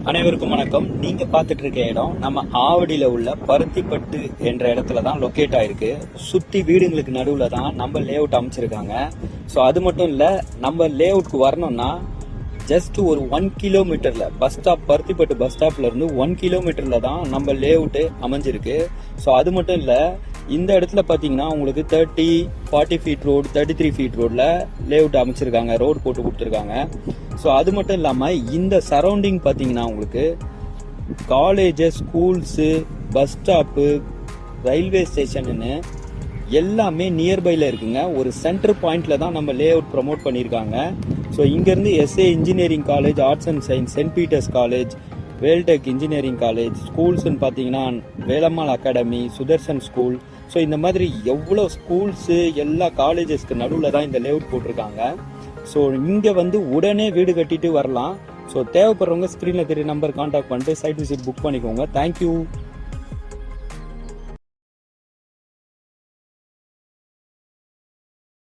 அனைவருக்கும் வணக்கம். நீங்க பார்த்துட்டு இருக்க இடம் நம்ம ஆவடியில உள்ள பருத்திப்பட்டு என்ற இடத்துல தான் லொக்கேட் ஆயிருக்கு. சுத்தி வீடுங்களுக்கு நடுவுல தான் நம்ம லே அவுட் அமைச்சிருக்காங்க. ஸோ அது மட்டும் இல்ல, நம்ம லே அவுட்க்கு வரணும்னா ஜஸ்ட் ஒரு 1 கிலோமீட்டர்ல பஸ் ஸ்டாப், பருத்திப்பட்டு பஸ் ஸ்டாப்ல இருந்து 1 கிலோமீட்டர்ல தான் நம்ம லே அவுட் அமைஞ்சிருக்கு. ஸோ அது மட்டும் இல்ல, இந்த இடத்துல பாத்தீங்கன்னா உங்களுக்கு 40 ஃபீட் ரோடு, 33 ஃபீட் ரோட்ல லே அவுட் அமைச்சிருக்காங்க, ரோடு போட்டு கொடுத்துருக்காங்க. ஸோ அது மட்டும் இல்லாம இந்த சரௌண்டிங் பாத்தீங்கன்னா உங்களுக்கு colleges, schools, bus stop, railway ஸ்டேஷன்னு எல்லாமே நியர்பைல இருக்குங்க. ஒரு சென்டர் பாயிண்ட்ல தான் நம்ம லே அவுட் ப்ரமோட் பண்ணியிருக்காங்க. ஸோ இங்கேருந்து SA engineering college, arts and science, saint Peter's college, Veltech engineering college, ஸ்கூல்ஸ்ன்னு பார்த்தீங்கன்னா Velammal academy, Sudarshan school. So இந்த மாதிரி எவ்வளோ ஸ்கூல்ஸு, எல்லா காலேஜஸ்க்கு நடுவில் தான் இந்த லே அவுட் போட்டிருக்காங்க. ஸோ இங்கே வந்து உடனே வீடு கட்டிட்டு வரலாம். ஸோ தேவைப்படுறவங்க ஸ்க்ரீனில் தெரிய நம்பர் கான்டாக்ட் பண்ணிட்டு சைட் விசிட் புக் பண்ணிக்கோங்க. தேங்க்யூ.